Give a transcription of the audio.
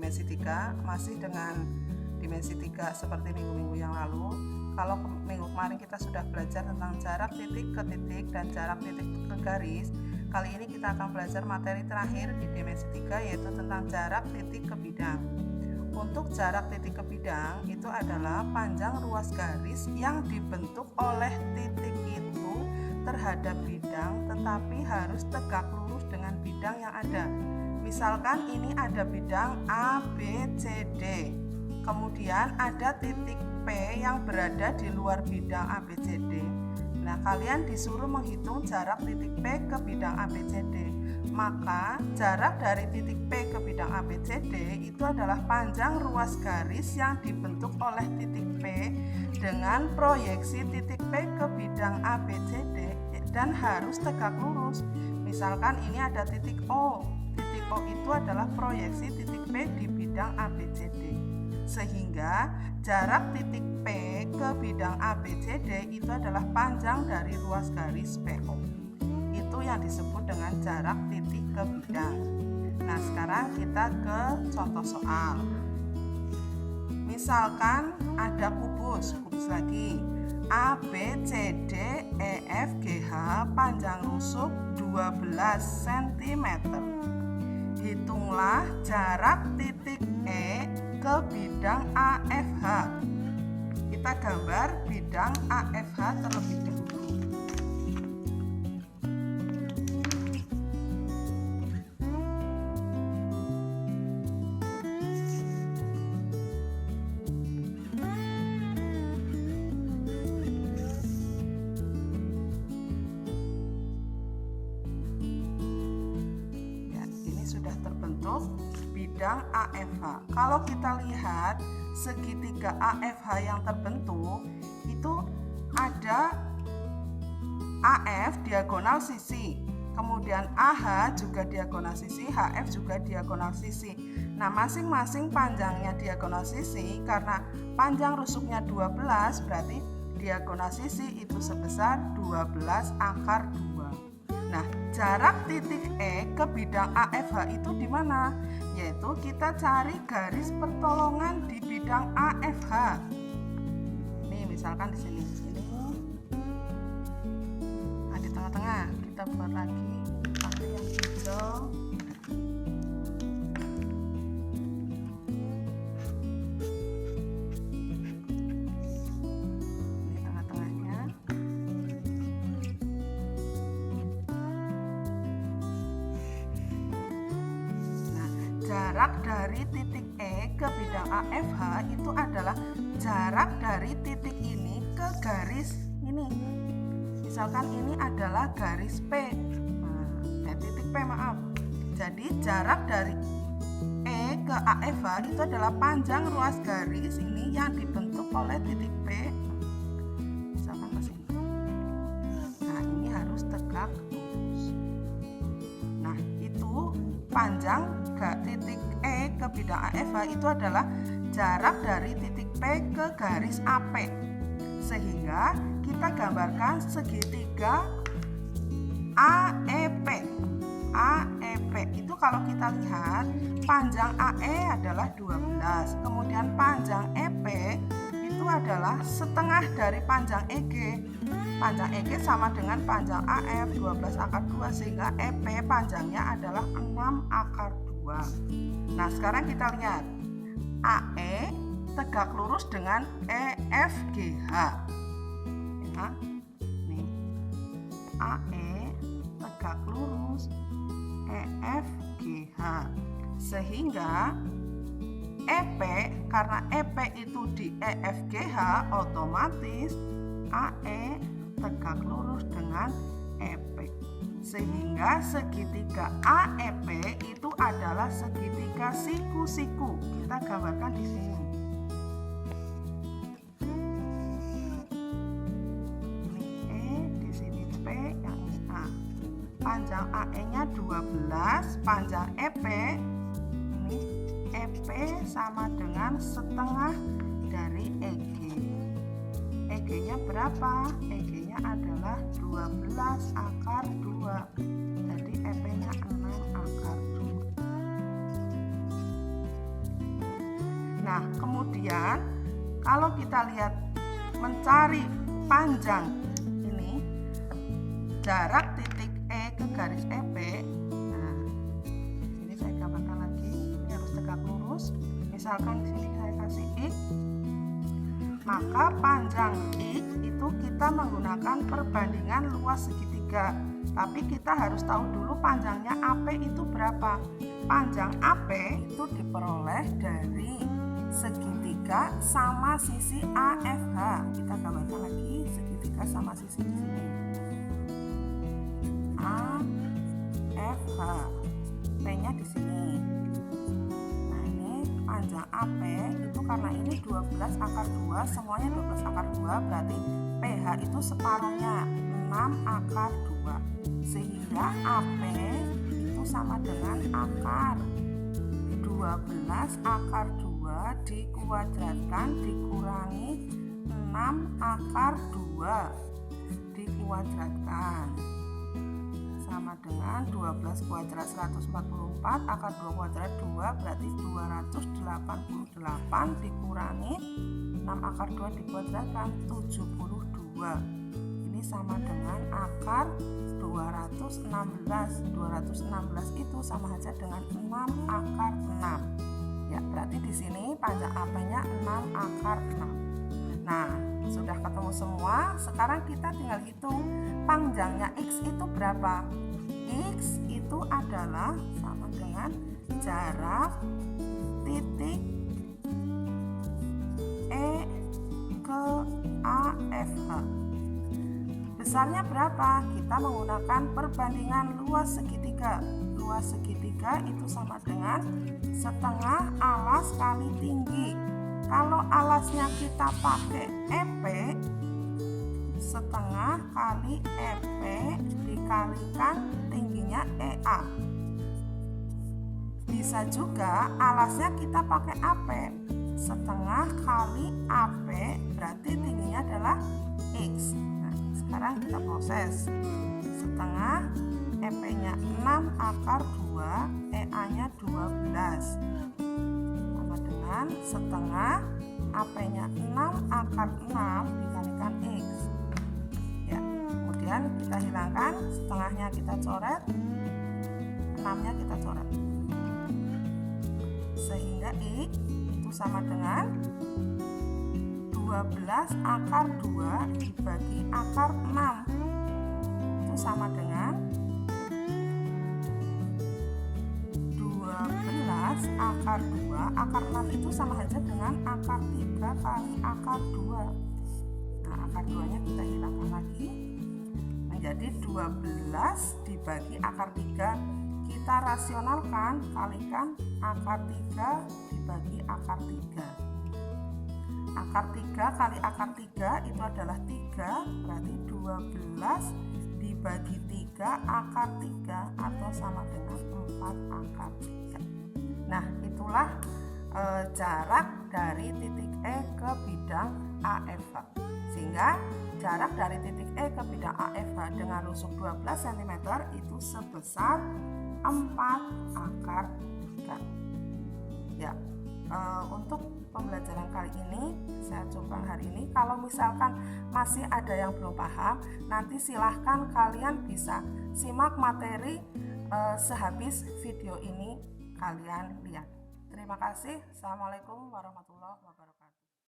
dimensi 3, masih dengan dimensi 3 seperti minggu-minggu yang lalu. Kalau minggu kemarin kita sudah belajar tentang jarak titik ke titik dan jarak titik ke garis, kali ini kita akan belajar materi terakhir di dimensi 3, yaitu tentang jarak titik ke bidang. Untuk jarak titik ke bidang itu adalah panjang ruas garis yang dibentuk oleh titik itu terhadap bidang, tetapi harus tegak lurus dengan bidang yang ada. Misalkan ini ada bidang A, B, C, D. Kemudian ada titik P yang berada di luar bidang A, B, C, D. Nah, kalian disuruh menghitung jarak titik P ke bidang A, B, C, D. Maka jarak dari titik P ke bidang A, B, C, D itu adalah panjang ruas garis yang dibentuk oleh titik P dengan proyeksi titik P ke bidang A, B, C, D dan harus tegak lurus. Misalkan ini ada titik O. Titik O itu adalah proyeksi titik P di bidang A, B, C, D. Sehingga jarak titik P ke bidang A, B, C, D itu adalah panjang dari ruas garis PO. Itu yang disebut dengan jarak titik ke bidang. Nah, sekarang kita ke contoh soal. Misalkan ada kubus lagi. A, B, C, D, E, F, G, H panjang rusuk 12 cm. Hitunglah jarak titik E ke bidang AFH. Kita gambar bidang AFH terlebih dahulu. Sudah terbentuk bidang AFH. Kalau kita lihat segitiga AFH yang terbentuk itu ada AF diagonal sisi, kemudian AH juga diagonal sisi, HF juga diagonal sisi. Nah, masing-masing panjangnya diagonal sisi, karena panjang rusuknya 12 berarti diagonal sisi itu sebesar 12 akar 2. Nah, jarak titik E ke bidang AFH itu di mana? Yaitu kita cari garis pertolongan di bidang AFH. Nih, misalkan di sini. Nah, di tengah-tengah kita buat lagi pakai yang hijau. Jarak dari titik E ke bidang AFH itu adalah jarak dari titik ini ke garis ini. Misalkan ini adalah garis P. Titik P, maaf. Jadi jarak dari E ke AFH itu adalah panjang ruas garis ini yang dibentuk oleh titik P. Misalkan ke sini. Nah, ini harus tegak lurus. Nah, itu panjang titik E ke bidang AFH itu adalah jarak dari titik P ke garis AP. Sehingga kita gambarkan segitiga AEP. AEP itu kalau kita lihat panjang AE adalah 12, kemudian panjang EP itu adalah setengah dari panjang EG. Panjang EG sama dengan panjang AF 12 akar 2, sehingga EP panjangnya adalah 6 akar 2. Nah, sekarang kita lihat AE tegak lurus dengan EFGH. Ya, nih AE tegak lurus EFGH, sehingga EP karena EP itu di EFGH, otomatis AE tegak lurus dengan EP, sehingga segitiga AEP itu adalah segitiga siku-siku. Kita gambarkan di sini. Ini E, di sini P, yang ini A. Panjang AE-nya 12, panjang EP ini EP sama dengan setengah dari EG. EG-nya berapa? EG-nya adalah 12 akar 2. Jadi EP-nya 6 akar 2. Nah, kemudian kalau kita lihat mencari panjang ini, jarak titik E ke garis EP. Nah, sini saya gambarkan lagi. Ini harus tegak lurus. Misalkan di sini saya kasih X, maka panjang X itu kita menggunakan perbandingan luas segitiga. Tapi kita harus tahu dulu panjangnya AP itu berapa. Panjang AP itu diperoleh dari segitiga sama sisi AFH. Kita gambarkan lagi segitiga sama sisi di sini. AFH. P-nya di sini. Nah, ini panjang AP itu karena ini 12 akar 2, semuanya 12 akar 2, berarti PH itu separuhnya 6 akar 2. Sehingga AP itu sama dengan akar 12 akar 2 dikuadratkan dikurangi 6 akar 2 dikuadratkan sama dengan 12 kuadrat 144, akar 2 kuadrat 2 berarti 288 dikurangi 6 akar 2 dikuadratkan 72. Ini sama dengan akar 216. 216 itu sama saja dengan 6 akar 6. Ya, berarti di sini panjang AP-nya 6 akar 6. Nah, sudah ketemu semua. Sekarang kita tinggal hitung panjangnya X itu berapa. X itu adalah sama dengan jarak titik E ke AFH. Besarnya berapa? Kita menggunakan perbandingan luas segitiga. Luas segitiga itu sama dengan setengah alas kali tinggi. Kalau alasnya kita pakai EP, setengah kali EP dikalikan tingginya EA. Bisa juga alasnya kita pakai AP, setengah kali AP berarti tingginya adalah X. Nah, sekarang kita proses. Setengah EP-nya 6 akar 2, EA-nya 12. Sama dengan setengah AP-nya 6 akar 6 dikalikan X. Ya, kemudian kita hilangkan, setengahnya kita coret, 6-nya kita coret. Sehingga X itu sama dengan 12 akar 2 dibagi akar 6. Itu sama dengan 12 akar 2. Akar 6 itu sama saja dengan akar 3 kali akar 2. Nah, akar 2-nya kita hilangkan lagi. Menjadi 12 dibagi akar 3. Kita rasionalkan, kalikan akar 3 dibagi akar 3. Akar 3 kali akar 3 itu adalah 3, berarti 12 dibagi 3 akar 3 atau sama dengan 4 akar 3. Nah, itulah jarak dari titik E ke bidang AFH. Sehingga jarak dari titik E ke bidang AFH dengan rusuk 12 cm itu sebesar 4 akar 3. Ya, untuk pembelajaran kali ini saya cukupkan hari ini. Kalau misalkan masih ada yang belum paham, nanti silahkan kalian bisa simak materi sehabis video ini kalian lihat. Terima kasih. Assalamualaikum warahmatullahi wabarakatuh.